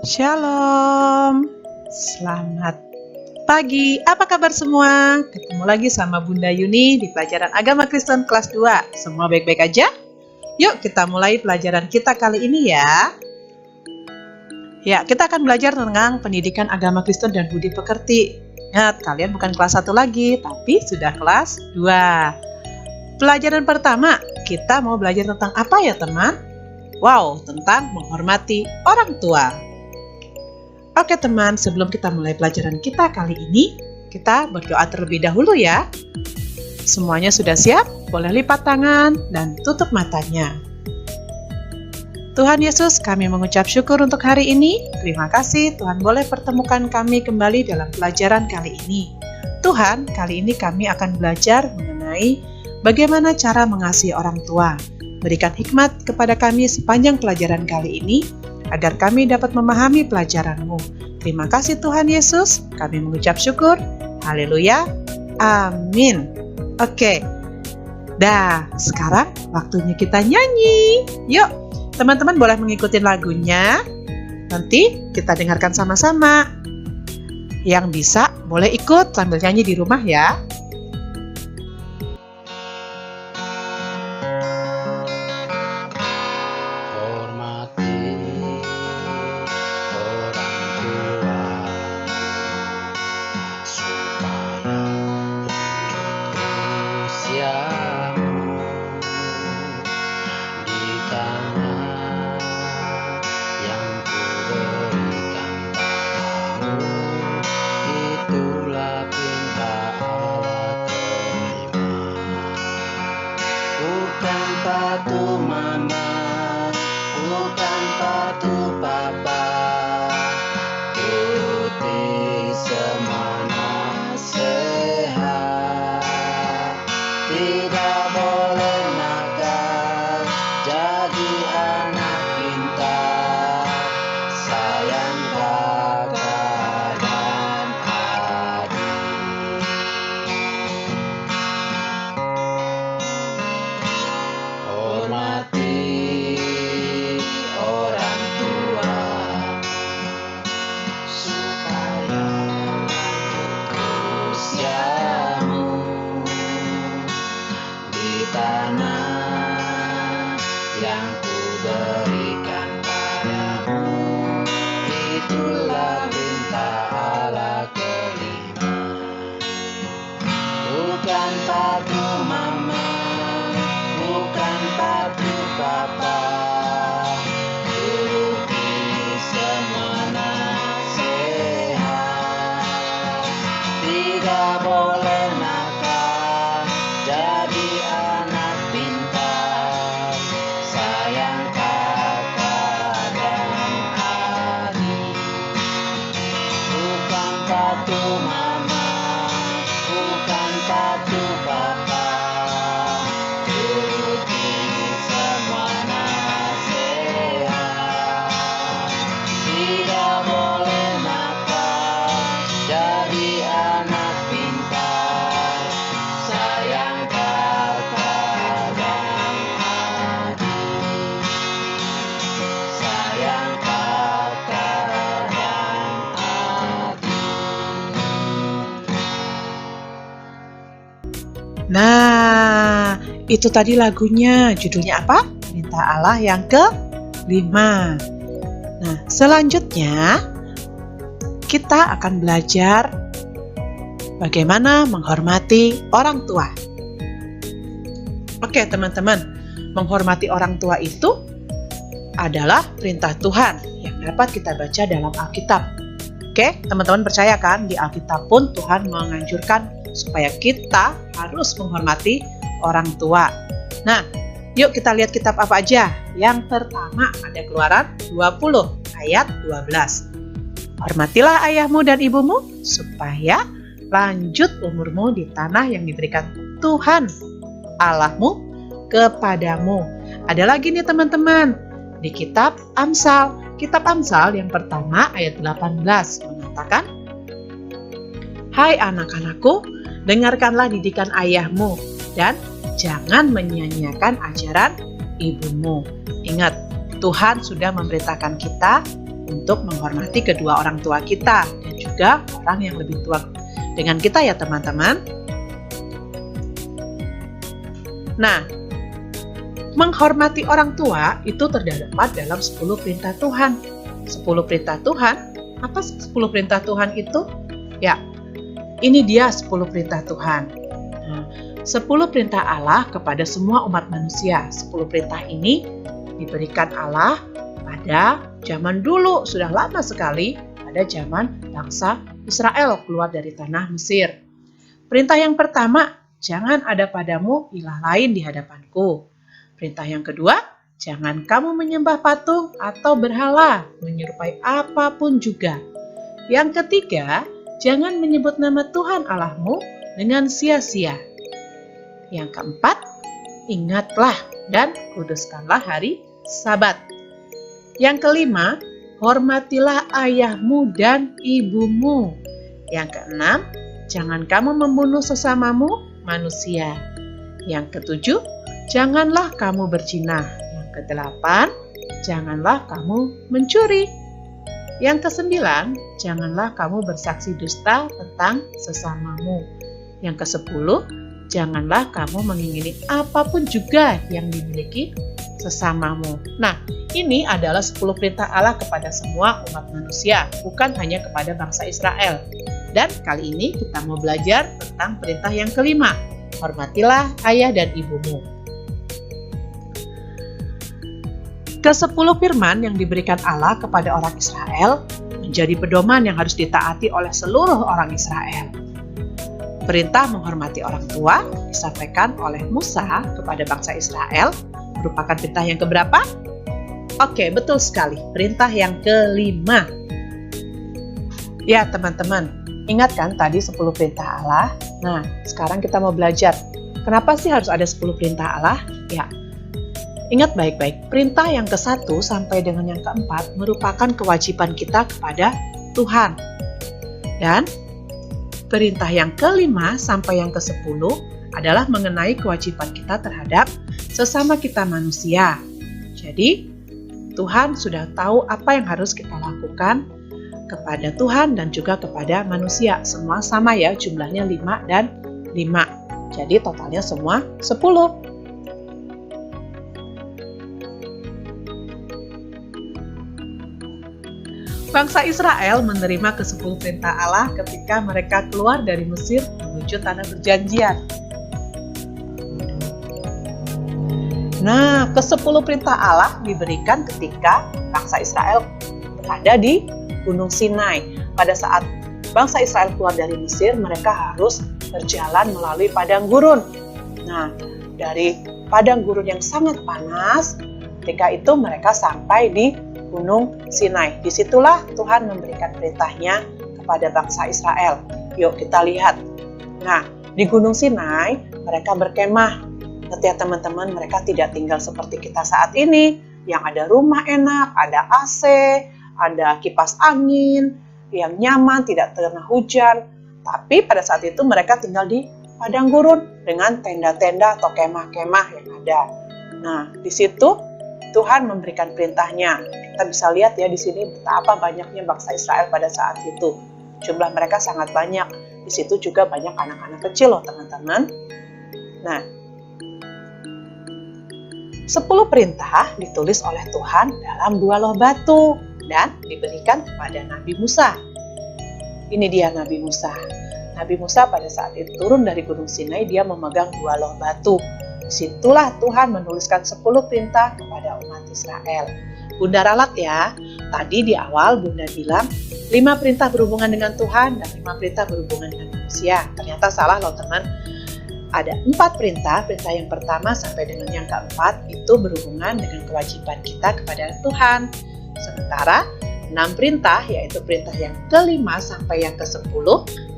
Shalom, selamat pagi. Apa kabar semua? Ketemu lagi sama Bunda Yuni di pelajaran Agama Kristen kelas 2. Semua baik-baik aja? Yuk kita mulai pelajaran kita kali ini ya. Ya, kita akan belajar tentang pendidikan agama Kristen dan budi pekerti. Ingat, kalian bukan kelas 1 lagi, tapi sudah kelas 2. Pelajaran pertama, kita mau belajar tentang apa ya teman? Wow, tentang menghormati orang tua. Oke teman, sebelum kita mulai pelajaran kita kali ini, kita berdoa terlebih dahulu ya. Semuanya sudah siap? Boleh lipat tangan dan tutup matanya. Tuhan Yesus, kami mengucap syukur untuk hari ini. Terima kasih Tuhan boleh pertemukan kami kembali dalam pelajaran kali ini. Tuhan, kali ini kami akan belajar mengenai bagaimana cara mengasihi orang tua. Berikan hikmat kepada kami sepanjang pelajaran kali ini, agar kami dapat memahami pelajaran-Mu. Terima kasih Tuhan Yesus, kami mengucap syukur. Haleluya, amin. Oke, sekarang waktunya kita nyanyi. Yuk, teman-teman boleh mengikuti lagunya. Nanti kita dengarkan sama-sama. Yang bisa boleh ikut sambil nyanyi di rumah ya. Nah, itu tadi lagunya. Judulnya apa? Perintah Allah yang ke-5. Nah, selanjutnya kita akan belajar bagaimana menghormati orang tua. Oke, teman-teman. Menghormati orang tua itu adalah perintah Tuhan yang dapat kita baca dalam Alkitab. Oke, teman-teman percaya kan? Di Alkitab pun Tuhan menganjurkan supaya kita harus menghormati orang tua. Nah, yuk kita lihat kitab apa aja. Yang pertama ada Keluaran 20 ayat 12. Hormatilah ayahmu dan ibumu supaya lanjut umurmu di tanah yang diberikan Tuhan Allahmu kepadamu. Ada lagi nih teman-teman, di kitab Amsal. Kitab Amsal yang pertama ayat 18 mengatakan, "Hai anak-anakku, dengarkanlah didikan ayahmu dan jangan menyia-nyiakan ajaran ibumu." Ingat, Tuhan sudah memerintahkan kita untuk menghormati kedua orang tua kita dan juga orang yang lebih tua dengan kita ya teman-teman. Nah, menghormati orang tua itu terdapat dalam 10 perintah Tuhan. 10 perintah Tuhan, apa 10 perintah Tuhan itu? Ya, ini dia 10 perintah Tuhan. Nah, 10 perintah Allah kepada semua umat manusia. 10 perintah ini diberikan Allah pada zaman dulu, sudah lama sekali, pada zaman bangsa Israel keluar dari tanah Mesir. Perintah yang pertama, jangan ada padamu ilah lain di hadapanku. Perintah yang kedua, jangan kamu menyembah patung atau berhala, menyerupai apapun juga. Yang ketiga, jangan menyebut nama Tuhan Allahmu dengan sia-sia. Yang keempat, ingatlah dan kuduskanlah hari Sabat. Yang kelima, hormatilah ayahmu dan ibumu. Yang keenam, jangan kamu membunuh sesamamu manusia. Yang ketujuh, janganlah kamu berzina. Yang kedelapan, janganlah kamu mencuri. Yang kesembilan, janganlah kamu bersaksi dusta tentang sesamamu. Yang kesepuluh, janganlah kamu mengingini apapun juga yang dimiliki sesamamu. Nah, ini adalah 10 perintah Allah kepada semua umat manusia, bukan hanya kepada bangsa Israel. Dan kali ini kita mau belajar tentang perintah yang kelima, hormatilah ayah dan ibumu. Ke-10 firman yang diberikan Allah kepada orang Israel menjadi pedoman yang harus ditaati oleh seluruh orang Israel. Perintah menghormati orang tua disampaikan oleh Musa kepada bangsa Israel merupakan perintah yang keberapa? Oke, betul sekali, perintah yang kelima. Ya teman-teman, ingat kan tadi 10 perintah Allah? Nah, sekarang kita mau belajar, kenapa sih harus ada 10 perintah Allah? Ya, ingat baik-baik, perintah yang ke-1 sampai dengan yang ke-4 merupakan kewajiban kita kepada Tuhan. Dan perintah yang ke-5 sampai yang ke-10 adalah mengenai kewajiban kita terhadap sesama kita manusia. Jadi, Tuhan sudah tahu apa yang harus kita lakukan kepada Tuhan dan juga kepada manusia. Semua sama ya, jumlahnya 5 dan 5. Jadi totalnya semua 10. Bangsa Israel menerima ke-10 perintah Allah ketika mereka keluar dari Mesir menuju tanah perjanjian. Nah, ke-10 perintah Allah diberikan ketika bangsa Israel berada di Gunung Sinai. Pada saat bangsa Israel keluar dari Mesir, mereka harus berjalan melalui padang gurun. Nah, dari padang gurun yang sangat panas, ketika itu mereka sampai di Gunung Sinai. Disitulah Tuhan memberikan perintahnya kepada bangsa Israel. Yuk kita lihat. Nah, di Gunung Sinai mereka berkemah. Ingat ya teman-teman, mereka tidak tinggal seperti kita saat ini, yang ada rumah enak, ada AC, ada kipas angin, yang nyaman, tidak terkena hujan. Tapi pada saat itu mereka tinggal di padang gurun dengan tenda-tenda atau kemah-kemah yang ada. Nah, di situ Tuhan memberikan perintahnya. Kita bisa lihat ya di sini betapa banyaknya bangsa Israel pada saat itu. Jumlah mereka sangat banyak. Di situ juga banyak anak-anak kecil loh teman-teman. Nah, 10 perintah ditulis oleh Tuhan dalam 2 loh batu dan diberikan kepada Nabi Musa. Ini dia Nabi Musa. Nabi Musa pada saat itu turun dari Gunung Sinai, dia memegang 2 loh batu. Disitulah Tuhan menuliskan 10 perintah kepada umat Israel. Bunda ralat ya, tadi di awal Bunda bilang 5 perintah berhubungan dengan Tuhan dan 5 perintah berhubungan dengan manusia. Ternyata salah loh teman. Ada 4 perintah, perintah yang pertama sampai dengan yang keempat itu berhubungan dengan kewajiban kita kepada Tuhan. Sementara 6 perintah, yaitu perintah yang kelima sampai yang ke-10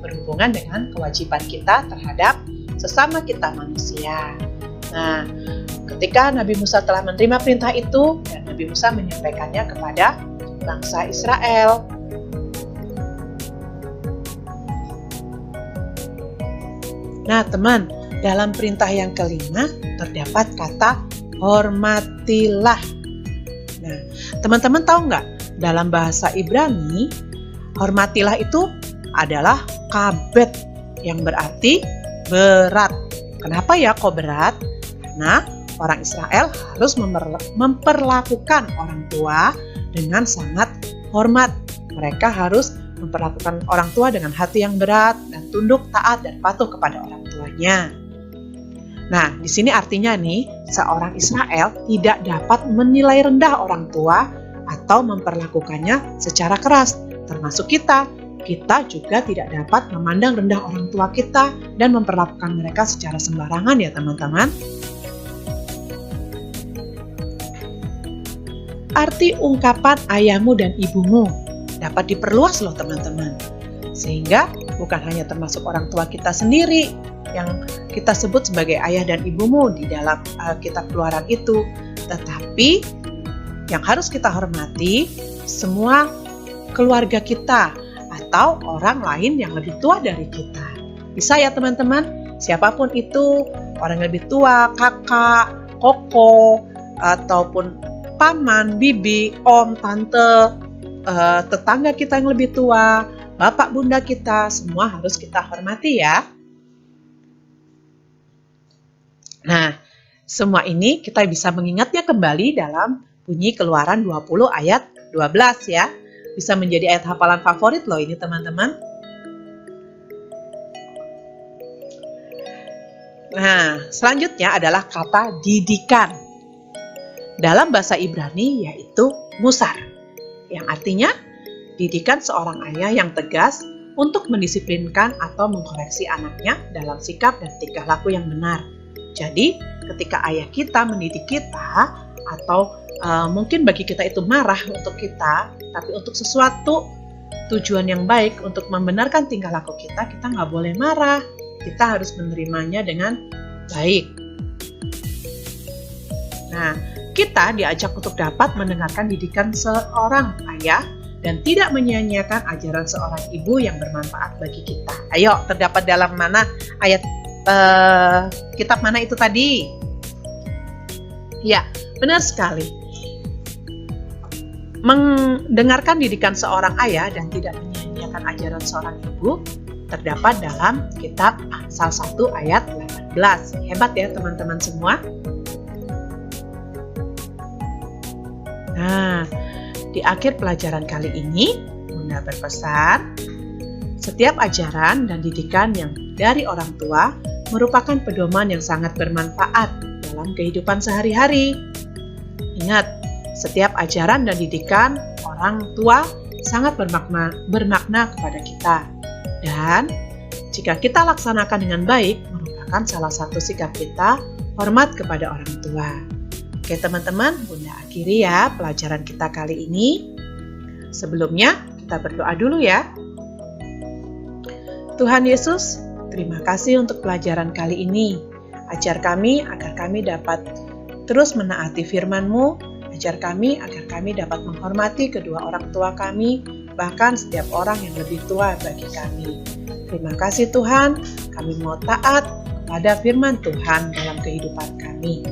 berhubungan dengan kewajiban kita terhadap sesama kita manusia. Nah, ketika Nabi Musa telah menerima perintah itu, dan Nabi Musa menyampaikannya kepada bangsa Israel. Nah, teman, dalam perintah yang kelima terdapat kata hormatilah. Nah, teman-teman tahu nggak dalam bahasa Ibrani, hormatilah itu adalah kabed, yang berarti berat. Kenapa ya kok berat? Karena orang Israel harus memperlakukan orang tua dengan sangat hormat. Mereka harus memperlakukan orang tua dengan hati yang berat dan tunduk, taat, dan patuh kepada orang tuanya. Nah, di sini artinya nih, seorang Israel tidak dapat menilai rendah orang tua atau memperlakukannya secara keras, termasuk kita. Kita juga tidak dapat memandang rendah orang tua kita dan memperlakukan mereka secara sembarangan ya teman-teman. Arti ungkapan ayahmu dan ibumu dapat diperluas loh teman-teman. Sehingga bukan hanya termasuk orang tua kita sendiri yang kita sebut sebagai ayah dan ibumu di dalam kitab Keluaran itu, tetapi yang harus kita hormati semua keluarga kita atau orang lain yang lebih tua dari kita. Bisa ya teman-teman, siapapun itu, orang yang lebih tua, kakak, koko, ataupun paman, bibi, om, tante, tetangga kita yang lebih tua, bapak, bunda kita, semua harus kita hormati ya. Nah, semua ini kita bisa mengingatnya kembali dalam bunyi Keluaran 20 ayat 12 ya. Bisa menjadi ayat hafalan favorit loh ini teman-teman. Nah, selanjutnya adalah kata didikan. Dalam bahasa Ibrani yaitu musar, yang artinya didikan seorang ayah yang tegas untuk mendisiplinkan atau mengkoreksi anaknya dalam sikap dan tingkah laku yang benar. Jadi, ketika ayah kita mendidik kita atau mungkin bagi kita itu marah untuk kita, tapi untuk sesuatu tujuan yang baik untuk membenarkan tingkah laku kita nggak boleh marah. Kita harus menerimanya dengan baik. Nah, kita diajak untuk dapat mendengarkan didikan seorang ayah dan tidak menyia-nyiakan ajaran seorang ibu yang bermanfaat bagi kita. Ayo, terdapat dalam mana ayat kitab mana itu tadi? Ya, benar sekali. Mendengarkan didikan seorang ayah dan tidak menyia-nyiakan ajaran seorang ibu terdapat dalam kitab Amsal 1 ayat 18. Hebat ya teman-teman semua. Nah, di akhir pelajaran kali ini, Bunda berpesan, setiap ajaran dan didikan yang dari orang tua merupakan pedoman yang sangat bermanfaat dalam kehidupan sehari-hari. Ingat, setiap ajaran dan didikan orang tua sangat bermakna kepada kita. Dan jika kita laksanakan dengan baik, merupakan salah satu sikap kita hormat kepada orang tua. Oke teman-teman, Bunda akhiri ya pelajaran kita kali ini. Sebelumnya, kita berdoa dulu ya. Tuhan Yesus, terima kasih untuk pelajaran kali ini. Ajar kami agar kami dapat terus menaati firman-Mu. Ajar kami agar kami dapat menghormati kedua orang tua kami, bahkan setiap orang yang lebih tua bagi kami. Terima kasih Tuhan, kami mau taat pada firman Tuhan dalam kehidupan kami.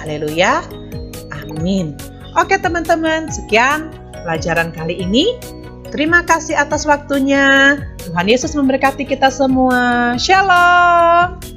Haleluya, amin. Oke teman-teman, sekian pelajaran kali ini. Terima kasih atas waktunya. Tuhan Yesus memberkati kita semua. Shalom.